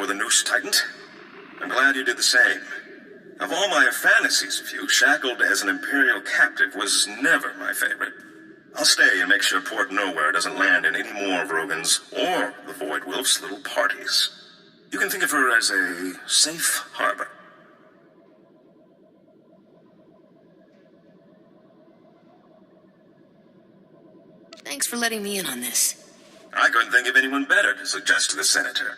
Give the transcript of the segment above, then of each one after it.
before the noose tightened? I'm glad you did the same. Of all my fantasies of you, shackled as an Imperial captive was never my favorite. I'll stay and make sure Port Nowhere doesn't land in any more of Rogan's or the Void Wolf's little parties. You can think of her as a safe harbor. Thanks for letting me in on this. I couldn't think of anyone better to suggest to the Senator.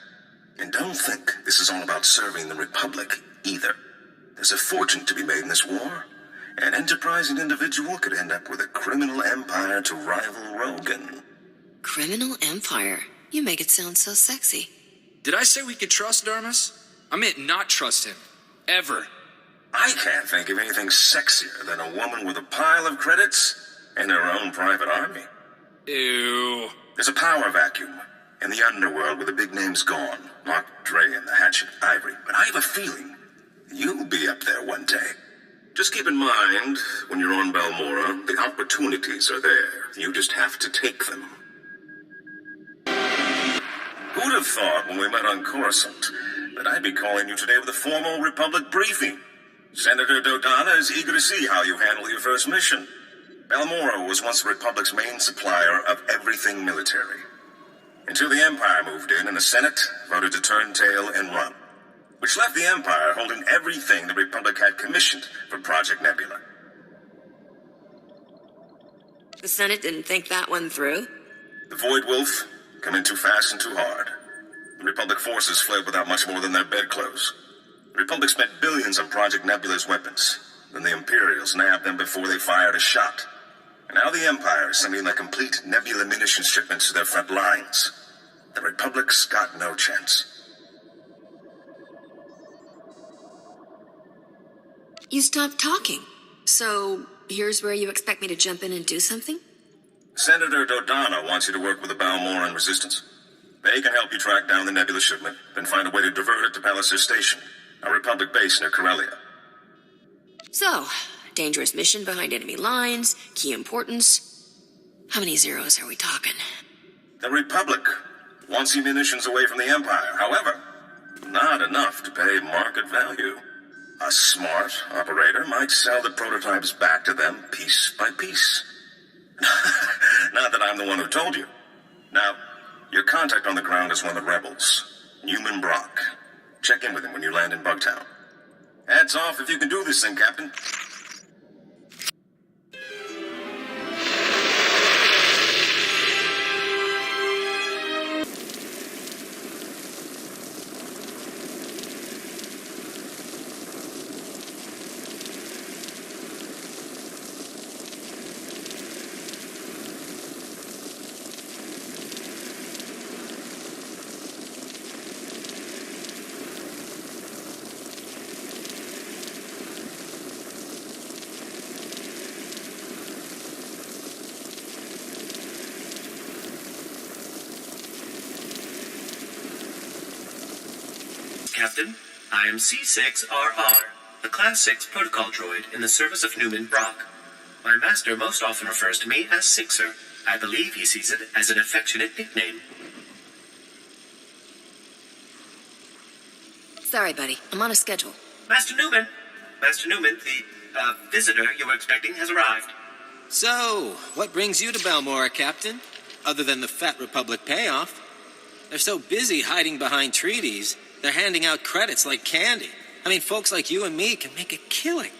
And don't think this is all about serving the Republic, either. There's a fortune to be made in this war. An enterprising individual could end up with a criminal empire to rival Rogan. Criminal empire? You make it sound so sexy. Did I say we could trust Darmus? I meant not trust him. Ever. I can't think of anything sexier than a woman with a pile of credits and her own private army. Ew. There's a power vacuum in the underworld where the big name's gone. Not Dre and the Hatchet Ivory. But I have a feeling you'll be up there one day. Just keep in mind, when you're on Balmora, the opportunities are there. You just have to take them. Who'd have thought when we met on Coruscant that I'd be calling you today with a formal Republic briefing? Senator Dodonna is eager to see how you handle your first mission. Balmora was once the Republic's main supplier of everything military. Until the Empire moved in and the Senate voted to turn tail and run. Which left the Empire holding everything the Republic had commissioned for Project Nebula. The Senate didn't think that one through? The Void Wolf come in too fast and too hard. The Republic forces fled without much more than their bedclothes. The Republic spent billions on Project Nebula's weapons. Then the Imperials nabbed them before they fired a shot. And now the Empire is sending their complete Nebula munitions shipments to their front lines. The Republic's got no chance. You stopped talking. So, here's where you expect me to jump in and do something? Senator Dodonna wants you to work with the Balmoran Resistance. They can help you track down the Nebula shipment, then find a way to divert it to Palliser Station, a Republic base near Corellia. So, dangerous mission behind enemy lines, key importance. How many zeros are we talking? The Republic wants your munitions away from the Empire. However, not enough to pay market value. A smart operator might sell the prototypes back to them piece by piece. Not that I'm the one who told you. Now, your contact on the ground is one of the rebels, Newman Brock. Check in with him when you land in Bugtown. Hats off if you can do this thing, Captain. Captain, I am C6RR, the Class 6 protocol droid in the service of Newman Brock. My master most often refers to me as Sixer. I believe he sees it as an affectionate nickname. Sorry, buddy. I'm on a schedule. Master Newman, the visitor you were expecting has arrived. So, what brings you to Balmora, Captain? Other than the Fat Republic payoff. They're so busy hiding behind treaties, they're handing out credits like candy. I mean, folks like you and me can make a killing.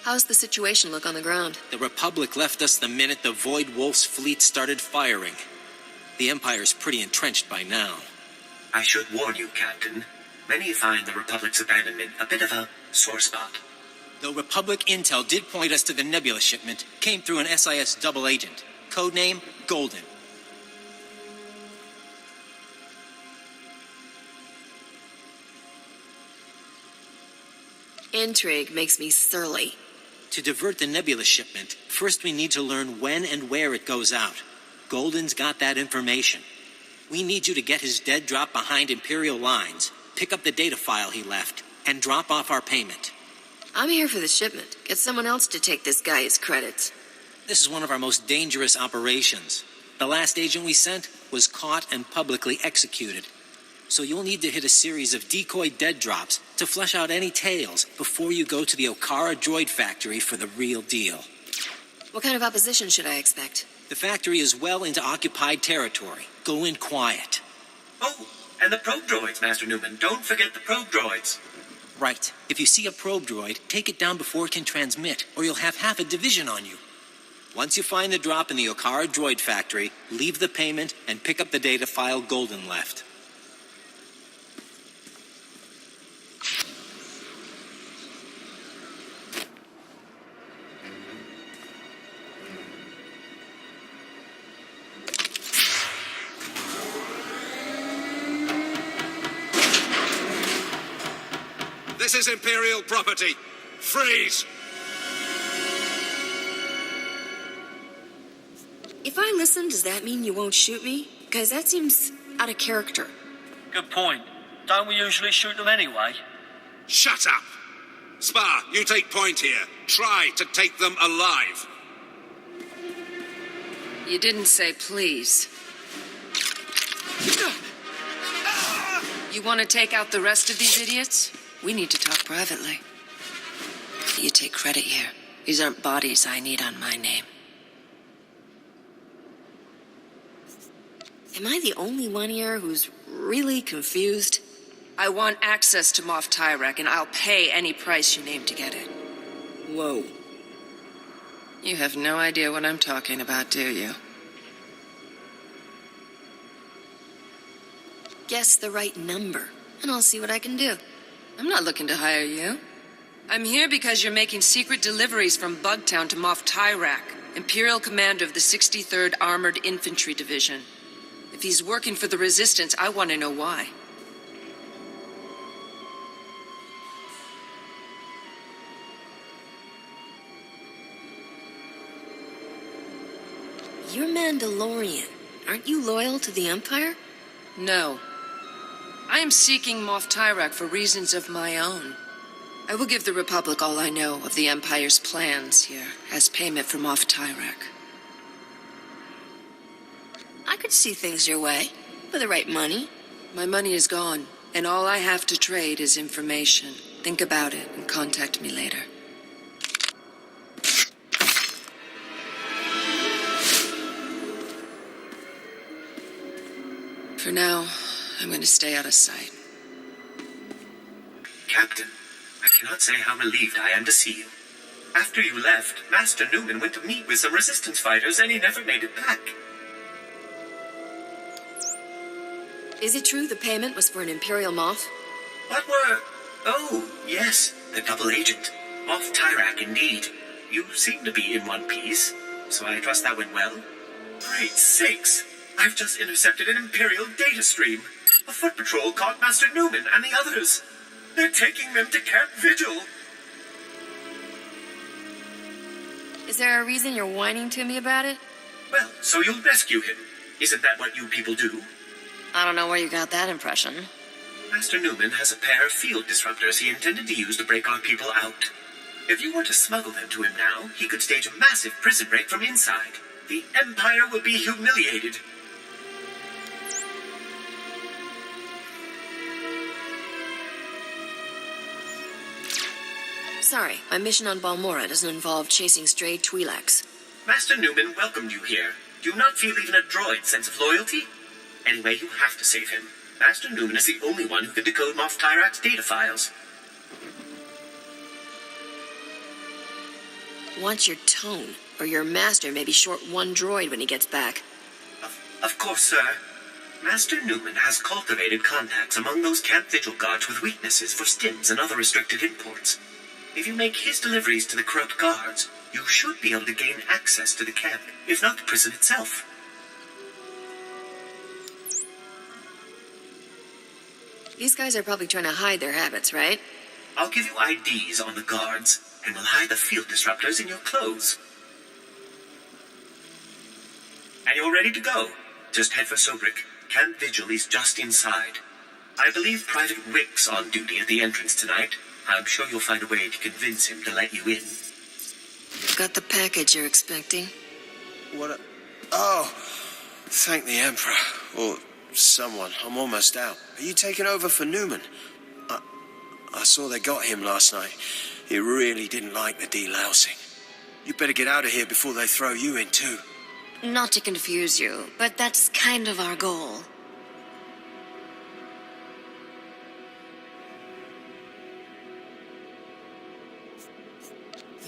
How's the situation look on the ground? The Republic left us the minute the Void Wolf's fleet started firing. The Empire's pretty entrenched by now. I should warn you, Captain. Many find the Republic's abandonment a bit of a sore spot. Though Republic intel did point us to the Nebula shipment, came through an SIS double agent. Codename Golden. Intrigue makes me surly. To divert the Nebula shipment, first we need to learn when and where it goes out. Golden's got that information. We need you to get his dead drop behind Imperial lines, pick up the data file he left, and drop off our payment. I'm here for the shipment. Get someone else to take this guy his credits. This is one of our most dangerous operations. The last agent we sent was caught and publicly executed. So you'll need to hit a series of decoy dead drops to flesh out any tales before you go to the Okara droid factory for the real deal. What kind of opposition should I expect? The factory is well into occupied territory. Go in quiet. Oh, and the probe droids, Master Newman. Don't forget the probe droids. Right. If you see a probe droid, take it down before it can transmit, or you'll have half a division on you. Once you find the drop in the Okara droid factory, leave the payment and pick up the data file Golden left. This is Imperial property. Freeze! If I listen, does that mean you won't shoot me? Because that seems out of character. Good point. Don't we usually shoot them anyway? Shut up! Spar, you take point here. Try to take them alive. You didn't say please. You want to take out the rest of these idiots? We need to talk privately. You take credit here. These aren't bodies I need on my name. Am I the only one here who's really confused? I want access to Moff Tyrek, and I'll pay any price you name to get it. Whoa. You have no idea what I'm talking about, do you? Guess the right number, and I'll see what I can do. I'm not looking to hire you. I'm here because you're making secret deliveries from Bugtown to Moff Tyrek, Imperial Commander of the 63rd Armored Infantry Division. If he's working for the Resistance, I want to know why. You're Mandalorian. Aren't you loyal to the Empire? No. I am seeking Moff Tyrek for reasons of my own. I will give the Republic all I know of the Empire's plans here as payment for Moff Tyrek. I could see things your way, for the right money. My money is gone, and all I have to trade is information. Think about it and contact me later. For now, I'm going to stay out of sight. Captain, I cannot say how relieved I am to see you. After you left, Master Newman went to meet with some Resistance fighters, and he never made it back. Is it true the payment was for an Imperial Moff? What were... Oh, yes, the double agent. Moff Tyrek, indeed. You seem to be in one piece, so I trust that went well. Great sakes! I've just intercepted an Imperial data stream. A foot patrol caught Master Newman and the others. They're taking them to Camp Vigil. Is there a reason you're whining to me about it? Well, so you'll rescue him. Isn't that what you people do? I don't know where you got that impression. Master Newman has a pair of field disruptors he intended to use to break our people out. If you were to smuggle them to him now, he could stage a massive prison break from inside. The Empire will be humiliated. Sorry, my mission on Balmorra doesn't involve chasing stray Twi'leks. Master Newman welcomed you here. Do you not feel even a droid's sense of loyalty? Anyway, you have to save him. Master Newman is the only one who can decode Moff Tyrak's data files. Watch your tone, or your master may be short one droid when he gets back. Of course, sir. Master Newman has cultivated contacts among those Camp Vigil guards with weaknesses for stims and other restricted imports. If you make his deliveries to the corrupt guards, you should be able to gain access to the camp, if not the prison itself. These guys are probably trying to hide their habits, right? I'll give you IDs on the guards, and we'll hide the field disruptors in your clothes. And you're ready to go. Just head for Sobrik. Camp Vigil is just inside. I believe Private Wick's on duty at the entrance tonight. I'm sure you'll find a way to convince him to let you in. Got the package you're expecting? Oh, thank the Emperor. Or someone. I'm almost out. Are you taking over for Newman? I saw they got him last night. He really didn't like the delousing. You better get out of here before they throw you in too. Not to confuse you, but that's kind of our goal.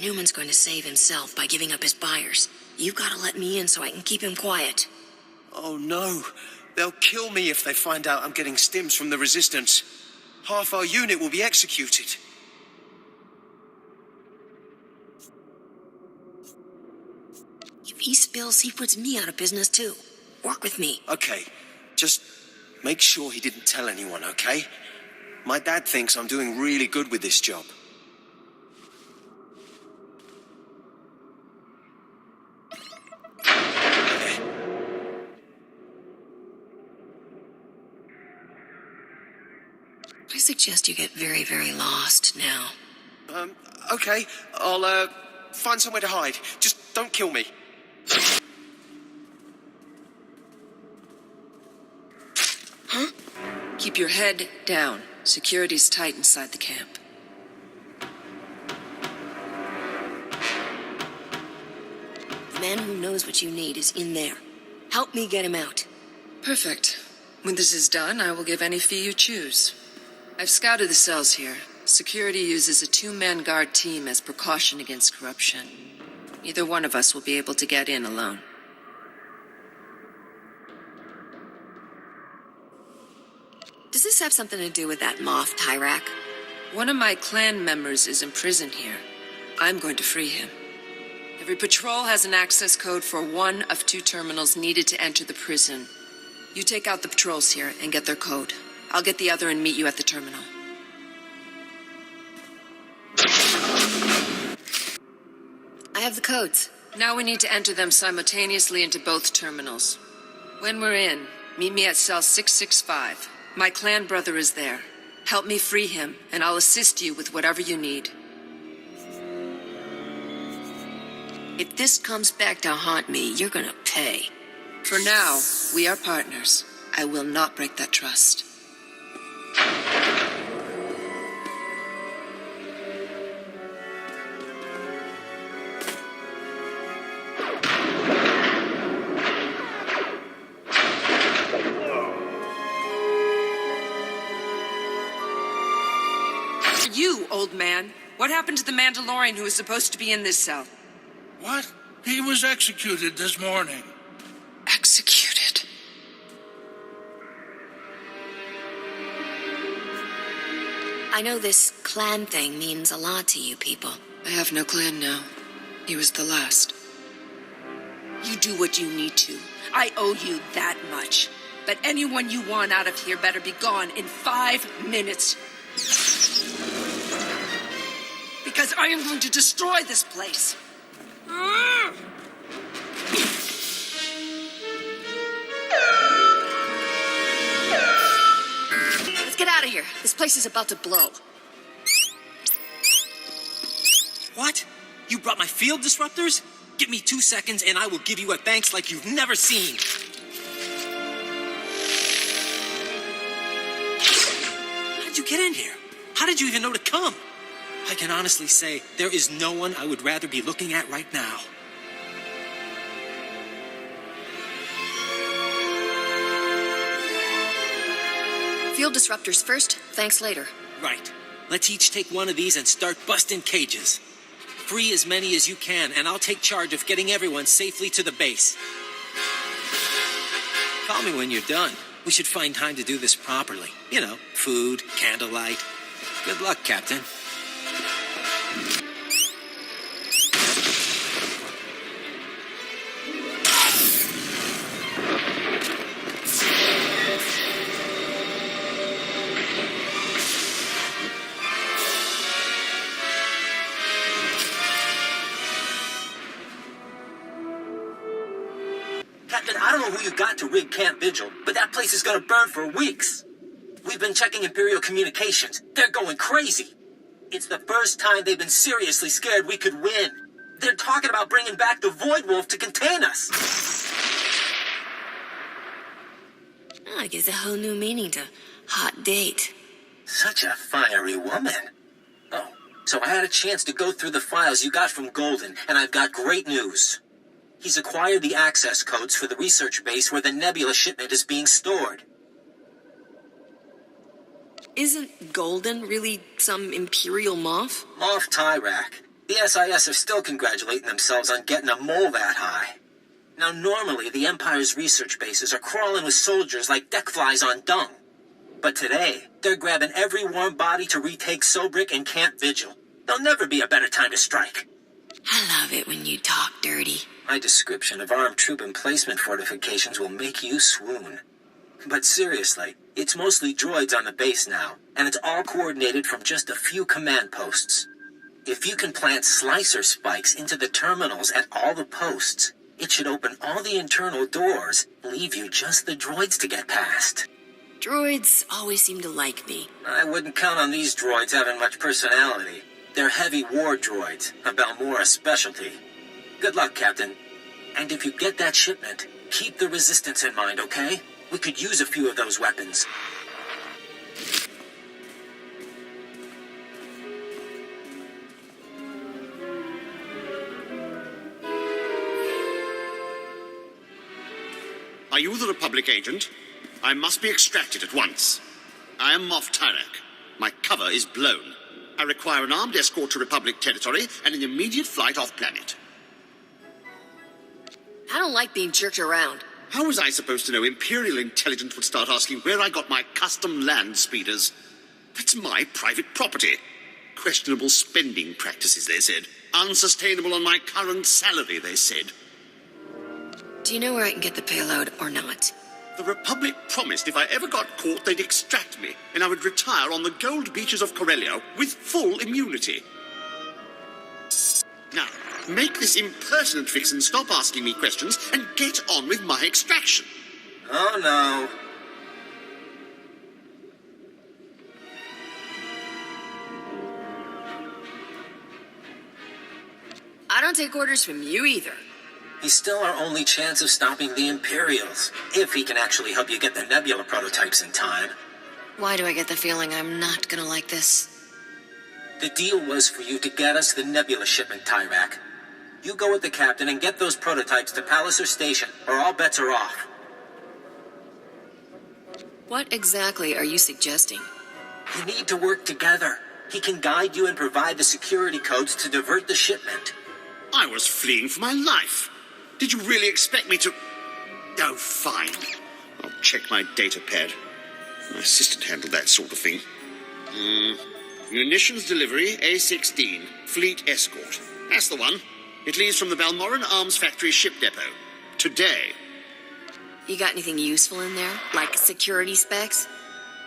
Newman's going to save himself by giving up his buyers. You've got to let me in so I can keep him quiet. Oh no. They'll kill me if they find out I'm getting stims from the Resistance. Half our unit will be executed. If he spills, he puts me out of business too. Work with me. Okay, just make sure he didn't tell anyone, okay? My dad thinks I'm doing really good with this job. I suggest you get very, very lost now. Okay, I'll, find somewhere to hide. Just don't kill me. Huh? Keep your head down. Security's tight inside the camp. The man who knows what you need is in there. Help me get him out. Perfect. When this is done, I will give any fee you choose. I've scouted the cells here. Security uses a two-man guard team as precaution against corruption. Neither one of us will be able to get in alone. Does this have something to do with that Moff Tyrak? One of my clan members is imprisoned here. I'm going to free him. Every patrol has an access code for one of two terminals needed to enter the prison. You take out the patrols here and get their code. I'll get the other and meet you at the terminal. I have the codes. Now we need to enter them simultaneously into both terminals. When we're in, meet me at cell 665. My clan brother is there. Help me free him, and I'll assist you with whatever you need. If this comes back to haunt me, you're gonna pay. For now, we are partners. I will not break that trust. You, old man. What happened to the Mandalorian who was supposed to be in this cell? What? He was executed this morning. Executed? I know this clan thing means a lot to you people. I have no clan now. He was the last. You do what you need to. I owe you that much. But anyone you want out of here better be gone in 5 minutes. Because I am going to destroy this place. Let's get out of here. This place is about to blow. What? You brought my field disruptors? Give me 2 seconds and I will give you a thanks like you've never seen. How did you get in here? How did you even know to come? I can honestly say there is no one I would rather be looking at right now. Field disruptors first, thanks later. Right. Let's each take one of these and start busting cages. Free as many as you can, and I'll take charge of getting everyone safely to the base. Call me when you're done. We should find time to do this properly. You know, food, candlelight. Good luck, Captain. Captain, I don't know who you got to rig Camp Vigil, but that place is gonna burn for weeks. We've been checking Imperial communications. They're going crazy. It's the first time they've been seriously scared we could win. They're talking about bringing back the Void Wolf to contain us. Oh, it gives a whole new meaning to hot date. Such a fiery woman. Oh, so I had a chance to go through the files you got from Golden, and I've got great news. He's acquired the access codes for the research base where the Nebula shipment is being stored. Isn't Golden really some Imperial moth? Off Tyrak. The SIS are still congratulating themselves on getting a mole that high. Now, normally, the Empire's research bases are crawling with soldiers like deck flies on dung. But today, they're grabbing every warm body to retake Sobrik and Camp Vigil. There'll never be a better time to strike. I love it when you talk dirty. My description of armed troop emplacement fortifications will make you swoon. But seriously, it's mostly droids on the base now, and it's all coordinated from just a few command posts. If you can plant slicer spikes into the terminals at all the posts, it should open all the internal doors, leave you just the droids to get past. Droids always seem to like me. I wouldn't count on these droids having much personality. They're heavy war droids, a Balmora specialty. Good luck, Captain. And if you get that shipment, keep the Resistance in mind, okay? We could use a few of those weapons. Are you the Republic agent? I must be extracted at once. I am Moff Tyrak. My cover is blown. I require an armed escort to Republic territory and an immediate flight off-planet. I don't like being jerked around. How was I supposed to know Imperial intelligence would start asking where I got my custom land speeders? That's my private property. Questionable spending practices, they said. Unsustainable on my current salary, they said. Do you know where I can get the payload or not? The Republic promised if I ever got caught, they'd extract me, and I would retire on the gold beaches of Corellia with full immunity. Now, make this impertinent vixen stop asking me questions and get on with my extraction. Oh, no. I don't take orders from you either. He's still our only chance of stopping the Imperials, if he can actually help you get the Nebula prototypes in time. Why do I get the feeling I'm not gonna like this? The deal was for you to get us the Nebula shipment, Tyrak. You go with the captain and get those prototypes to Palliser Station, or all bets are off. What exactly are you suggesting? You need to work together. He can guide you and provide the security codes to divert the shipment. I was fleeing for my life. Did you really expect me to... Oh, fine. I'll check my data pad. My assistant handled that sort of thing. Munitions delivery, A16. Fleet escort. That's the one. It leaves from the Balmoran Arms Factory ship depot. Today. You got anything useful in there? Like security specs?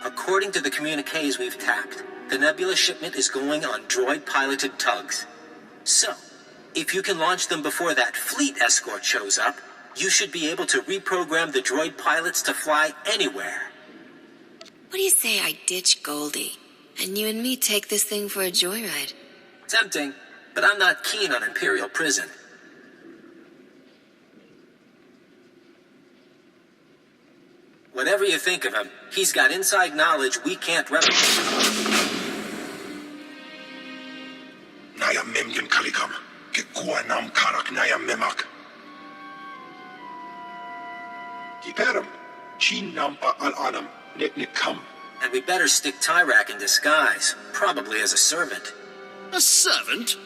According to the communiques we've tapped, the Nebula shipment is going on droid-piloted tugs. So, if you can launch them before that fleet escort shows up, you should be able to reprogram the droid pilots to fly anywhere. What do you say I ditch Goldie, and you and me take this thing for a joyride? Tempting, but I'm not keen on Imperial prison. Whatever you think of him, he's got inside knowledge we can't replicate. Naya memgen kalikam. Kekua nam karak naya memak. Kiperam. Chin nampa al-anam. Nek kam. And we better stick Tyrak in disguise, probably as a servant. A servant?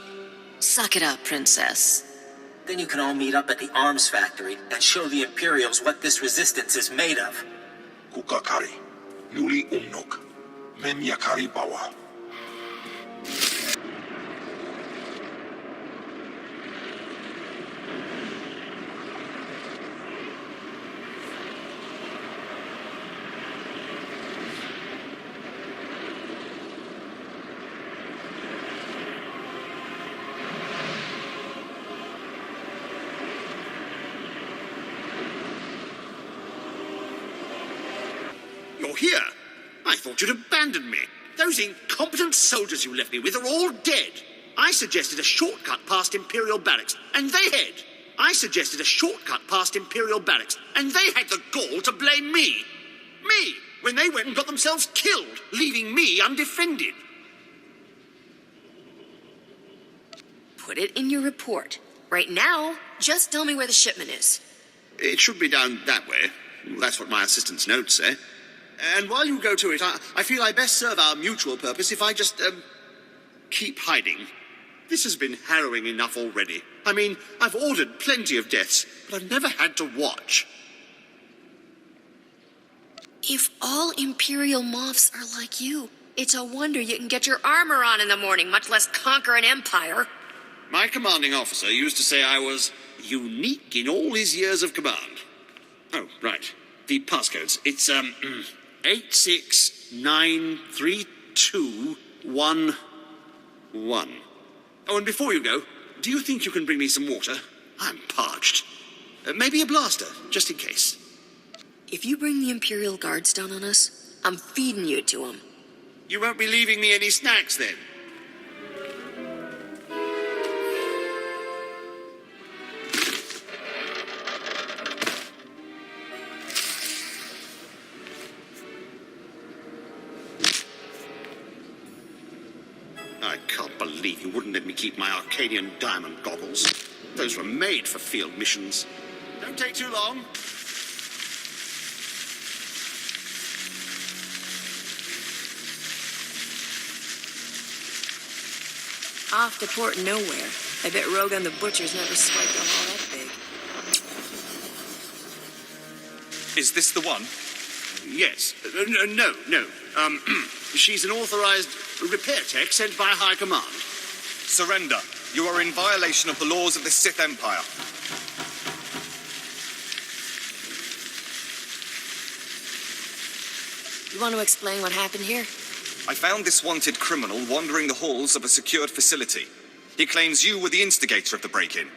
Suck it up, princess. Then you can all meet up at the arms factory and show the Imperials what this resistance is made of. Kukakari. Nuli umnok. Memyakari bawa. You're here. I thought you'd abandoned me. Those incompetent soldiers you left me with are all dead. I suggested a shortcut past Imperial Barracks, and they had. I suggested a shortcut past Imperial Barracks, and they had the gall to blame me. Me, when they went and got themselves killed, leaving me undefended. Put it in your report. Right now, just tell me where the shipment is. It should be down that way. That's what my assistant's notes say. And while you go to it, I feel I best serve our mutual purpose if I just, keep hiding. This has been harrowing enough already. I mean, I've ordered plenty of deaths, but I've never had to watch. If all Imperial moths are like you, it's a wonder you can get your armor on in the morning, much less conquer an empire. My commanding officer used to say I was unique in all his years of command. Oh, right. The passcodes. It's, 8693211. Oh, and before you go, do you think you can bring me some water? I'm parched. Maybe a blaster, just in case. If you bring the Imperial Guards down on us, I'm feeding you to them. You won't be leaving me any snacks, then? I can't believe you wouldn't let me keep my Arcadian diamond goggles. Those were made for field missions. Don't take too long. Off to Port Nowhere. I bet Rogan the Butcher's never swiped a haul that big. Is this the one? Yes. No. She's an authorized repair tech sent by High Command. Surrender. You are in violation of the laws of the Sith Empire. You want to explain what happened here? I found this wanted criminal wandering the halls of a secured facility. He claims you were the instigator of the break-in.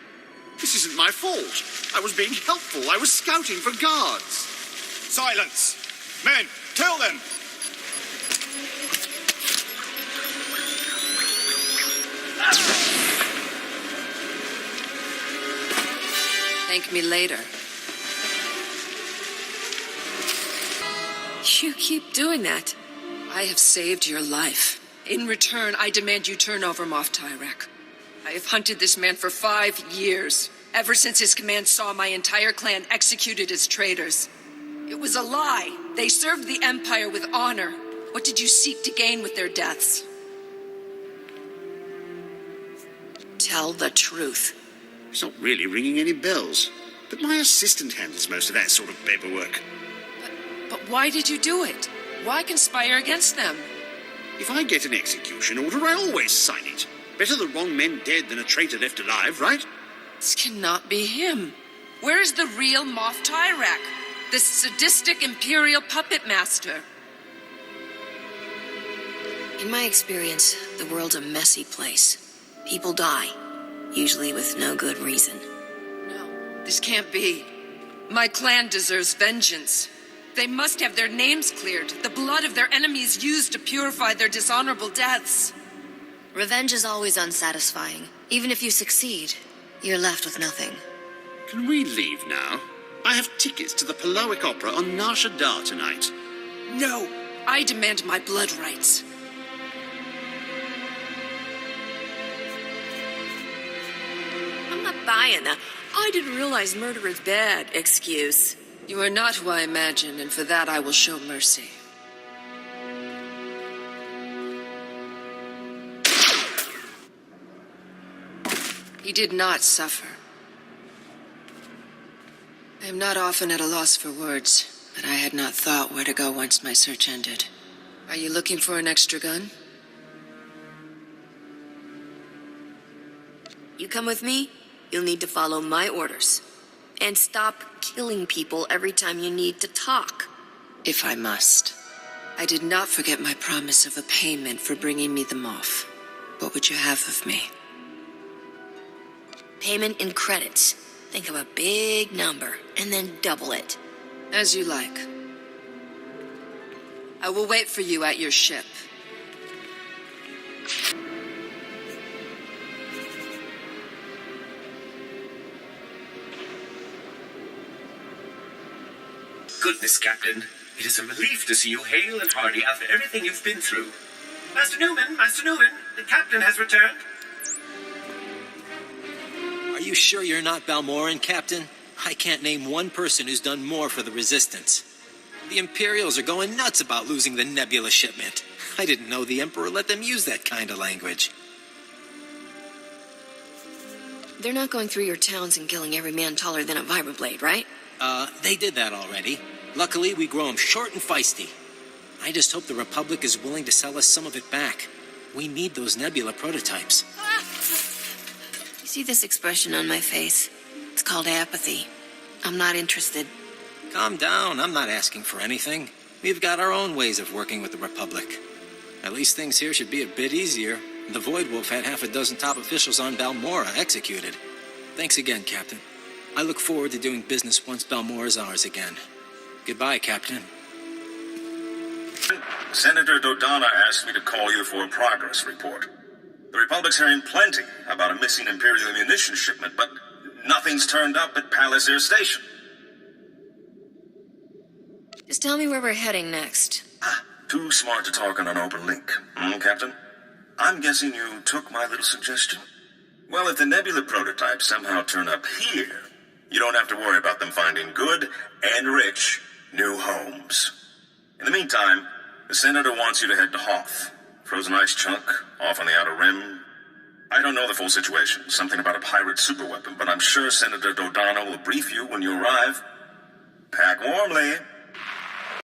This isn't my fault. I was being helpful. I was scouting for guards. Silence! Men, kill them! Thank me later. You keep doing that. I have saved your life. In return, I demand you turn over Moff Tyrek. I have hunted this man for 5 years, ever since his command saw my entire clan executed as traitors. It was a lie. They served the Empire with honor. What did you seek to gain with their deaths? Tell the truth. It's not really ringing any bells, but my assistant handles most of that sort of paperwork. But why did you do it? Why conspire against them? If I get an execution order, I always sign it. Better the wrong men dead than a traitor left alive, right? This cannot be him. Where is the real Moff Tyrek? This sadistic Imperial puppet master? In my experience, the world's a messy place. People die, usually with no good reason. No, this can't be. My clan deserves vengeance. They must have their names cleared, the blood of their enemies used to purify their dishonorable deaths. Revenge is always unsatisfying. Even if you succeed, you're left with nothing. Can we leave now? I have tickets to the Palawic Opera on Nar Shaddaa tonight. No, I demand my blood rights. I'm not buying that. I didn't realize murder is bad excuse. You are not who I imagined, and for that I will show mercy. He did not suffer. I am not often at a loss for words, but I had not thought where to go once my search ended. Are you looking for an extra gun? You come with me, you'll need to follow my orders. And stop killing people every time you need to talk. If I must. I did not forget my promise of a payment for bringing me them off. What would you have of me? Payment in credits. Think of a big number, and then double it. As you like. I will wait for you at your ship. goodness, Captain. It is a relief to see you hale and hearty after everything you've been through. Master Newman, the Captain has returned. Are you sure you're not Balmoran, Captain? I can't name one person who's done more for the Resistance. The Imperials are going nuts about losing the Nebula shipment. I didn't know the Emperor let them use that kind of language. They're not going through your towns and killing every man taller than a vibroblade, right? They did that already. Luckily, we grow them short and feisty. I just hope the Republic is willing to sell us some of it back. We need those Nebula prototypes. You see this expression on my face? It's called apathy. I'm not interested. Calm down, I'm not asking for anything. We've got our own ways of working with the Republic. At least things here should be a bit easier. The Void Wolf had half a dozen top officials on Balmora executed. Thanks again, Captain. I look forward to doing business once Balmora's ours again. Goodbye, Captain. Senator Dodonna asked me to call you for a progress report. The Republic's hearing plenty about a missing Imperial munition shipment, but nothing's turned up at Palace Air Station. Just tell me where we're heading next. Too smart to talk on an open link, Captain? I'm guessing you took my little suggestion. Well, if the Nebula prototypes somehow turn up here, you don't have to worry about them finding good and rich new homes. In the meantime, the Senator wants you to head to Hoth. Frozen ice chunk, off on the Outer Rim. I don't know the full situation, something about a pirate superweapon, but I'm sure Senator Dodonna will brief you when you arrive. Pack warmly.